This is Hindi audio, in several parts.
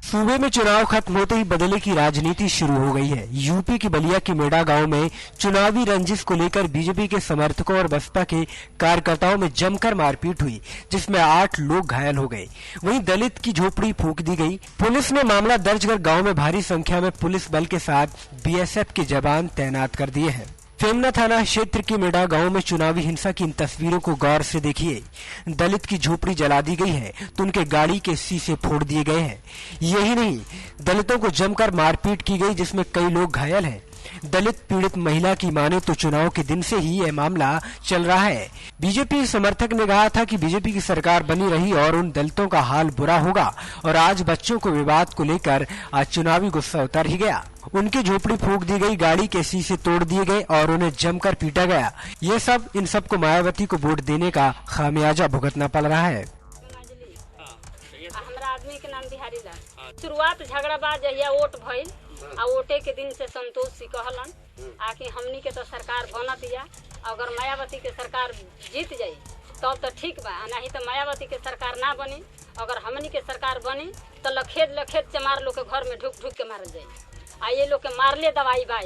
सूबे में चुनाव खत्म होते ही बदले की राजनीति शुरू हो गई है। यूपी की बलिया की मेड़ा गांव में चुनावी रंजिश को लेकर बीजेपी के समर्थकों और बसपा के कार्यकर्ताओं में जमकर मारपीट हुई, जिसमें 8 लोग घायल हो गए। वहीं दलित की झोपड़ी फूंक दी गई। पुलिस ने मामला दर्ज कर गांव में भारी संख्या में पुलिस बल के साथ बीएसएफ के जवान तैनात कर दिए हैं। फेमना थाना क्षेत्र के मेड़ा गांव में चुनावी हिंसा की इन तस्वीरों को गौर से देखिए। दलित की झोपड़ी जला दी गई है तो उनके गाड़ी के शीशे फोड़ दिए गए हैं। यही नहीं, दलितों को जमकर मारपीट की गई, जिसमें कई लोग घायल हैं। दलित पीड़ित महिला की माने तो चुनाव के दिन से ही यह मामला चल रहा है। बीजेपी समर्थक ने कहा था कि बीजेपी की सरकार बनी रही और उन दलितों का हाल बुरा होगा, और आज बच्चों को विवाद को लेकर आज चुनावी गुस्सा उतर ही गया। उनकी झोपड़ी फूंक दी गई, गाड़ी के शीशे तोड़ दिए गए और उन्हें जमकर पीटा गया। ये सब इन सबको मायावती को वोट देने का खामियाजा भुगतना पड़ रहा है। हमारा आदमी के नाम बिहारी लाल। शुरुआत झगड़ाबाज जहिया वोट भइल आ वोटे के दिन से संतोष सी कहलन आकि हमनी के तो सरकार बनत या, अगर मायावती के सरकार जीत जाई तब तो ठीक बा, नहीं तो मायावती के सरकार ना बनी। अगर हमनी के सरकार बनी तो लखेत चमार लोग के घर में ढुक ढुक के मारल जाई। आ ये लोग के मारले दवाई बा,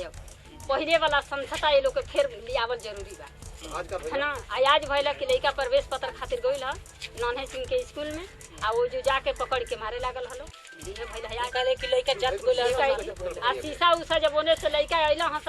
पहले वाला समझता ये लोग के फिर लियावल जरूरी बा है ना। आज भैया कि लड़का प्रवेश पत्र खातिर गई है नन्हे सिंह के स्कूल में, आ वो जो जाके पकड़ के मारे लागल हलो। शीशा उषा जब ओने से लड़का अला हस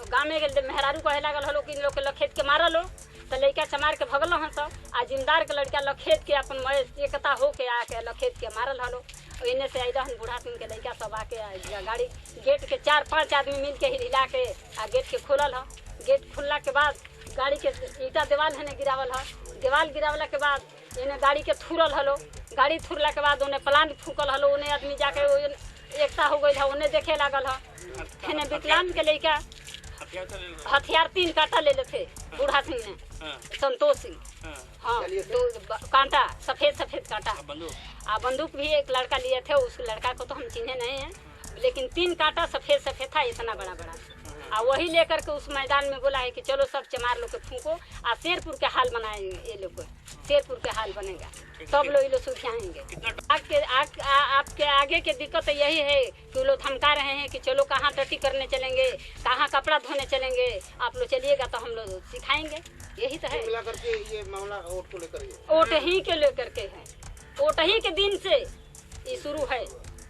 गाँव में मेहरारू कहे लागल हलो कि इन लोग के लखेत के मारल हो, तो लड़का चमार के भगल हस। आ जिमदार के लड़का लखेत के अपन एकता होके आके लखेत के मारल हलो। इन्हें से अहन बूढ़ा सिंह के लड़का सब आके गाड़ी गेट के 4-5 आदमी मिल के हिला के आ गेट के खोलल है। गेट खुलला के बाद गाड़ी के ईटा दीवाल है गिरावल है। दीवाल गिरावला के बाद इन्हें गाड़ी के थुरल हलो। गाड़ी थुरला के बाद उन्हें प्लान फूकल हलो। उन्हें आदमी जाके एकता हो गई है, उन्हें देखे लागल है। इन्हें विकलांग के लड़का हथियार 3 कांटा ले लेते बूढ़ा सिंह ने, संतोष सिंह। हाँ, 2 कांटा सफेद कांटा आ बंदूक भी एक लड़का लिए थे। उस लड़का को तो हम चिन्हे नहीं हैं, लेकिन 3 कांटा सफेद था, इतना बड़ा। आ वही लेकर के उस मैदान में बोला है कि चलो सब चमार लोग के फूको आ शेरपुर के हाल बनाएंगे। ये लोग शेरपुर के हाल बनेगा तब लोग सुखियाएंगे। आपके आगे के दिक्कत यही है कि लोग धमका रहे हैं कि चलो कहाँ टट्टी करने चलेंगे, कहाँ कपड़ा धोने चलेंगे, आप लोग चलिएगा तो हम लोग सिखाएंगे। यही तो है। मिला करके ये मामला वोट को लेकर, वोट ही के लेकर के है। वोट ही के दिन से ये शुरू है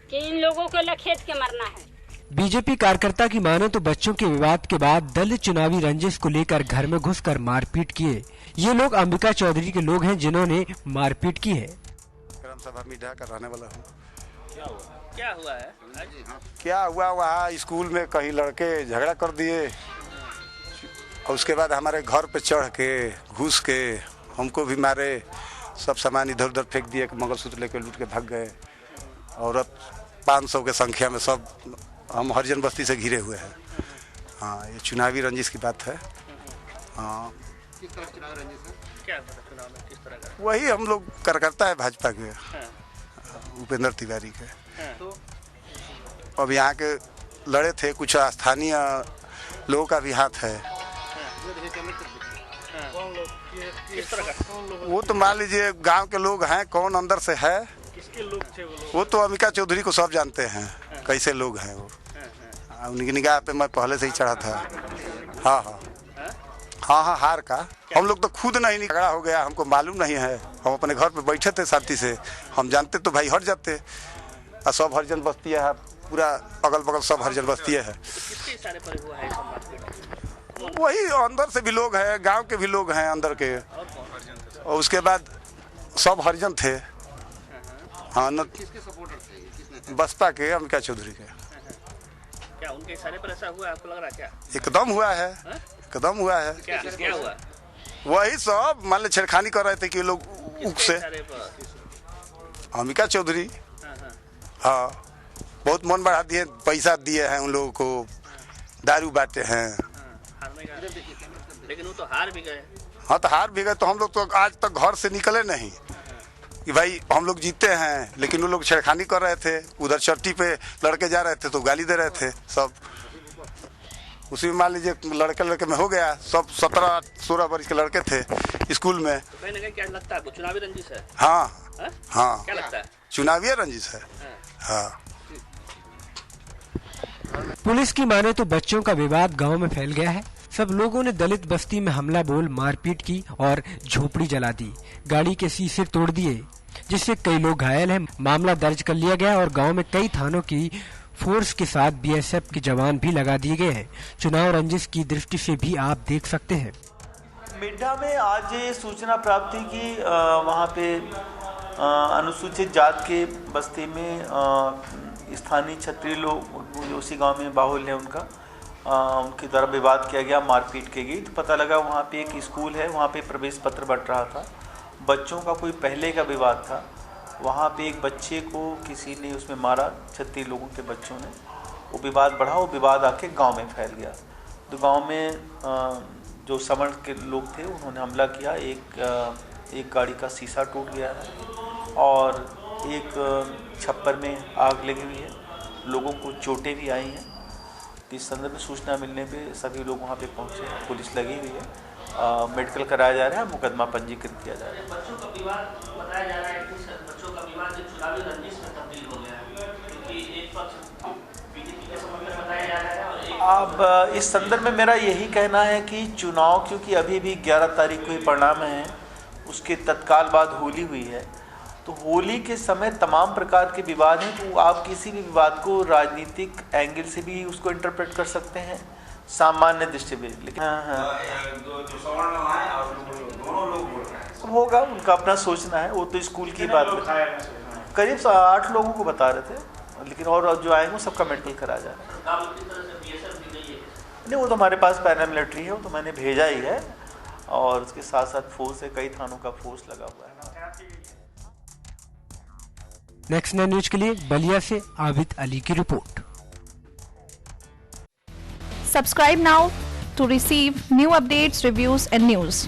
कि इन लोगों को लखेत के मरना है। बीजेपी कार्यकर्ता की माने तो बच्चों के विवाद के बाद दलित चुनावी रंजिश को लेकर घर में घुसकर मारपीट किए। ये लोग अंबिका चौधरी के लोग हैं जिन्होंने मारपीट की है। ग्राम सभा मीडिया का रहने वाला हूँ। क्या हुआ वहाँ स्कूल में कहीं लड़के झगड़ा कर दिए और उसके बाद हमारे घर पे चढ़ के घुस के हमको भी मारे। सब सामान इधर उधर फेंक दिए, मंगलसूत्र लेके लूट के भाग गए। औरत 500 के संख्या में सब हम हरिजन बस्ती से घिरे हुए हैं। हाँ, ये चुनावी रंजिश की बात है। हाँ, किस तरह चुनावी रंजिश है? क्या चुनाव में किस तरह का? वही हम लोग कार्यकर्ता है भाजपा के, उपेंद्र तिवारी के। तो अब यहाँ के लड़े थे, कुछ स्थानीय लोगों का भी हाथ है। वो तो मान लीजिए गांव के लोग हैं, कौन अंदर से है किसके लोग थे वो तो अंबिका चौधरी को सब जानते हैं कैसे लोग हैं वो। उनकी निगाह पे मैं पहले से ही चढ़ा था। हाँ, हार का हम लोग तो खुद नहीं झगड़ा हो गया, हमको मालूम नहीं है। हम अपने घर पे बैठे थे शांति से, हम जानते तो भाई हट जाते। और सब हरिजन बस्ती है, पूरा अगल बगल सब हरिजन बस्ती है। वही अंदर से भी लोग हैं, गांव के भी लोग हैं अंदर के, और उसके बाद सब हरिजन थे। हाँ, किसके सपोर्टर थे? बसपा के, अंबिका चौधरी के। क्या उनके इशारे पर ऐसा हुआ, आपको लग रहा क्या? एकदम हुआ है, एकदम हुआ है। क्या हुआ? वही सब मान ले छेड़खानी कर रहे थे कि लोग उक से। अंबिका चौधरी हाँ, बहुत मन बढ़ा दिए, पैसा दिए हैं उन लोगों को, दारू बांटे हैं। लेकिन वो तो हार भी गए। हाँ, तो हार भी गए। तो हम लोग तो आज तक घर से निकले नहीं कि भाई हम लोग जीते हैं, लेकिन वो लोग छेड़खानी कर रहे थे। उधर चट्टी पे लड़के जा रहे थे तो गाली दे रहे थे सब। उसी में मान लीजिए लड़के में हो गया, सब 17-16 वर्ष के लड़के थे स्कूल में। तो कहीं ना कहीं क्या लगता है, चुनावी रंजिश है? हाँ हा? हाँ, क्या लगता है? चुनावी रंजिश है। हाँ। पुलिस की माने तो बच्चों का विवाद गांव में फैल गया है। सब लोगों ने दलित बस्ती में हमला बोल मारपीट की और झोपड़ी जला दी, गाड़ी के शीशे तोड़ दिए, जिससे कई लोग घायल हैं। मामला दर्ज कर लिया गया और गांव में कई थानों की फोर्स के साथ बीएसएफ के जवान भी लगा दिए गए हैं। चुनाव रंजिश की दृष्टि से भी आप देख सकते हैं। मिड्ढा में आज ये सूचना प्राप्त थी कि वहाँ पे अनुसूचित जात के बस्ती में स्थानीय क्षत्रिय लोग जो उसी गांव में बाहुल्य है उनके द्वारा विवाद किया गया, मारपीट की गई। तो पता लगा वहाँ पे एक स्कूल है, वहाँ पे प्रवेश पत्र बंट रहा था, बच्चों का कोई पहले का विवाद था। वहाँ पे एक बच्चे को किसी ने उसमें मारा, क्षत्रिय लोगों के बच्चों ने। वो विवाद बढ़ा, वो विवाद आके गांव में फैल गया। तो गांव में जो समण के लोग थे उन्होंने हमला किया। एक गाड़ी का शीशा टूट गया है और एक छप्पर में आग लगी हुई है, लोगों को चोटें भी आई हैं। इस संदर्भ में सूचना मिलने पे सभी लोग वहाँ पे पहुँचे, पुलिस लगी हुई है, मेडिकल कराया जा रहा है, मुकदमा पंजीकृत किया जा रहा है। बच्चों का विवाद बताया जा रहा है कि बच्चों का विवाद चुनावी रंजिश में तब्दील हो गया है, क्योंकि एक पक्ष बीजेपी के समर्थन में बताया जा रहा है और एक... अब इस संदर्भ में मेरा यही कहना है कि चुनाव, क्योंकि अभी भी 11 तारीख को ही परिणाम है, उसके तत्काल बाद होली हुई है, तो होली के समय तमाम प्रकार के विवाद हैं। तो आप किसी भी विवाद को राजनीतिक एंगल से भी उसको इंटरप्रेट कर सकते हैं, सामान्य दृष्टि भी। लेकिन होगा, उनका अपना सोचना है, वो तो स्कूल की बात है। करीब 8 लोगों को बता रहे थे, लेकिन और जो आएंगे सबका मेडिकल करा जा रहा है। नहीं, वो तो हमारे पास पैरामिलिट्री है, वो तो मैंने भेजा ही है, और उसके साथ साथ फोर्स है, कई थानों का फोर्स लगा हुआ है। नेक्स्ट 9 न्यूज के लिए बलिया से आबिद अली की report. Subscribe now to receive new updates, reviews and news.